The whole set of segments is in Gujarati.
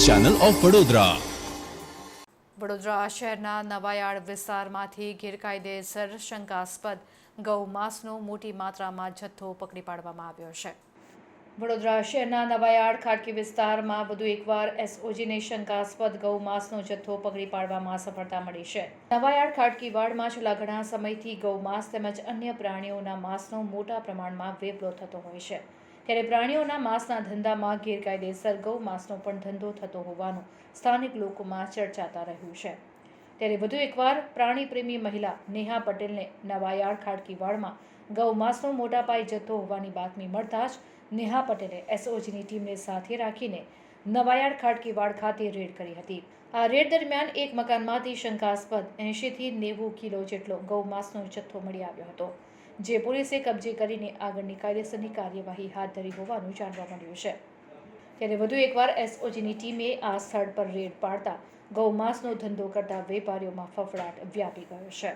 Channel of Vadodara. વડોદરા શહેરના નવાયાર્ડ વિસ્તારમાંથી ગેરકાયદેસર શંકાસ્પદ ગૌમાંસનો મોટી માત્રામાં જથ્થો પકડી પાડવામાં આવ્યો છે। વડોદરા શહેરના નવાયાર્ડ ખાટકી વિસ્તારમાં વધુ એકવાર એસઓજીને શંકાસ્પદ ગૌમાંસનો જથ્થો પકડી પાડવામાં સફળતા મળી છે। નવાયાર્ડ ખાટકી વાડમાં છેલ્લા ઘણા સમયથી ગૌમાંસ તેમજ અન્ય પ્રાણીઓના માંસનો મોટા પ્રમાણમાં વેપલો થતો હોય છે, ત્યારે પ્રાણીઓના માંસના ધંધામાં ગેરકાયદેસર ગૌમાંસનો પણ ધંધો થતો હોવાનું સ્થાનિક લોકોમાં ચર્ચાતા રહ્યું છે। ત્યારે વધુ એકવાર પ્રાણી પ્રેમી મહિલા નેહા પટેલને નવાયાર્ડ ખાટકી વાડમાં ગૌમાંસનો મોટા પાયે જથ્થો હોવાની બાતમી મળતા જ નેહા પટેલે એસઓજીની ટીમને સાથે રાખીને નવાયાર્ડ ખાટકી વાડ ખાતે રેડ કરી હતી। આ રેડ દરમિયાન એક મકાનમાંથી શંકાસ્પદ 80 થી 90 કિલો જેટલો ગૌમાંસનો જથ્થો મળી આવ્યો હતો, જે પોલીસે કબજે કરીને આગળની કાયદેસરની કાર્યવાહી હાથ ધરી હોવાનું જાણવા મળ્યું છે। ત્યારે વધુ એકવાર એસઓજીની ટીમે આ સ્થળ પર રેડ પાડતા ગૌમાંસનો ધંધો કરતા વેપારીઓમાં ફફડાટ વ્યાપી ગયો છે।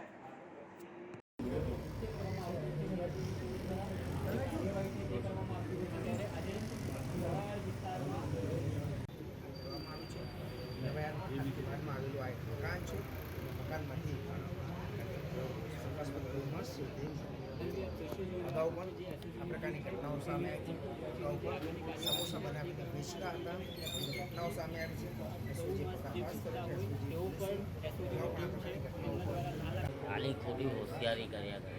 અગાઉ પણ આ પ્રકારની ઘટનાઓ સામે આવી છે। અગાઉ પણ સમોસા બનાવીને વેચતા હતા ઘટનાઓ સામે આવી છે। એસઓજી તપાસ કરે છે। ખાલી ખોટી હોશિયારી કર્યા કરે।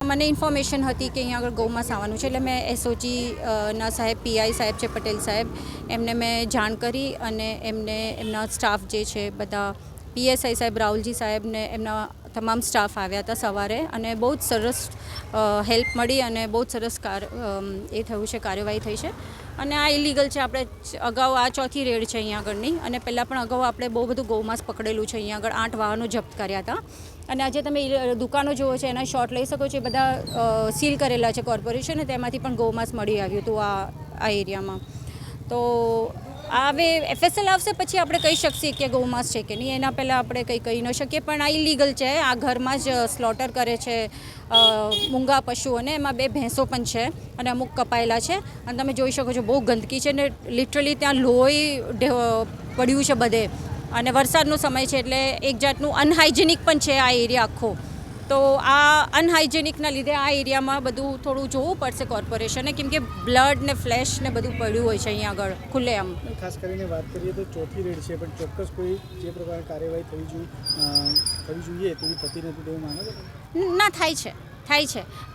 મને ઇન્ફોર્મેશન હતી કે અહીંયા આગળ ગૌમાંસ આવવાનું છે, એટલે મેં એસઓજી ના સાહેબ પીઆઈ સાહેબ છે પટેલ સાહેબ એમને મેં જાણ કરી અને એમના સ્ટાફ જે છે બધા પીએસઆઈ સાહેબ રાહુલજી સાહેબને એમના તમામ સ્ટાફ આવ્યા હતા સવારે, અને બહુ જ સરસ હેલ્પ મળી અને બહુ જ સરસ એ થયું છે, કાર્યવાહી થઈ છે। અને આ ઇલીગલ છે। આપણે અગાઉ આ ચોથી રેડ છે અહીંયા આગળની, અને પહેલાં પણ અગાઉ આપણે બહુ બધું ગૌમાંસ પકડેલું છે। અહીંયા આગળ 8 વાહનો જપ્ત કર્યા હતા, અને આજે તમે દુકાનો જુઓ છો એના શોટ લઈ શકો છો, એ બધા સીલ કરેલા છે કોર્પોરેશન, તેમાંથી પણ ગૌમાંસ મળી આવ્યું હતું આ એરિયામાં। તો હવે એફએસએલ આવશે પછી આપણે કહી શકીએ કે ગૌમાંસ છે કે નહીં, એના પહેલાં આપણે કંઈ કહી ન શકીએ। પણ આ ઇલીગલ છે, આ ઘરમાં જ સ્લોટર કરે છે મૂંગા પશુઓને, એમાં 2 ભેંસો પણ છે અને અમુક કપાયેલા છે, અને તમે જોઈ શકો છો બહુ ગંદકી છે ને લિટરલી ત્યાં લોહી પડ્યું છે બધે, અને વરસાદનો સમય છે એટલે એક જાતનું અનહાઇજેનિક પણ છે આ એરિયા આખો। તો આ અનહાઇજેનિકના લીધે આ એરિયામાં બધું થોડું જોવું પડશે કોર્પોરેશને, કેમ કે બ્લડ ને ફ્લેશ ને બધું પડ્યું હોય છે અહીંયા આગળ ખુલ્લેઆમ। ખાસ કરીને વાત કરીએ તો ચોથી રેડ છે, પણ ચોક્કસ કોઈ જે પ્રકારે કાર્યવાહી થવી જોઈએ તેવી થતી નથી તેવું માનો છો? ના, થાય છે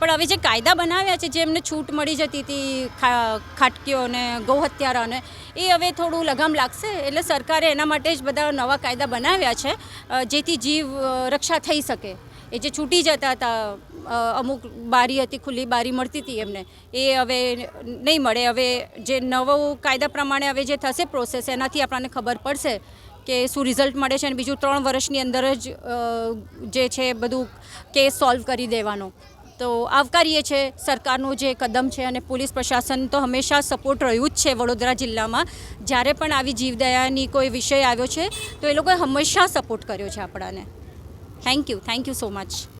પણ હવે જે કાયદા બનાવ્યા છે, જે એમને છૂટ મળી જતી હતી ખાટકીઓને ગૌહત્યારાને, એ હવે થોડું લગામ લાગશે। એટલે સરકારે એના માટે જ બધા નવા કાયદા બનાવ્યા છે, જેથી જીવ રક્ષા થઈ શકે। એ જે છૂટી જતા હતા, અમુક બારી હતી, ખુલ્લી બારી મળતી હતી એમને, એ હવે નહીં મળે। હવે જે નવો કાયદા પ્રમાણે હવે જે થશે પ્રોસેસ, એનાથી આપણને ખબર પડશે કે શું રિઝલ્ટ મળે છે, અને બીજું 3 વર્ષની અંદર જ જે છે બધું કેસ સોલ્વ કરી દેવાનો। તો આવકારીએ છીએ સરકારનું જે કદમ છે, અને પોલીસ પ્રશાસન તો હંમેશા સપોર્ટ રહ્યું જ છે વડોદરા જિલ્લામાં। જ્યારે પણ આવી જીવદયાની કોઈ વિષય આવ્યો છે તો એ લોકોએ હંમેશા સપોર્ટ કર્યો છે આપણાને। Thank you so much.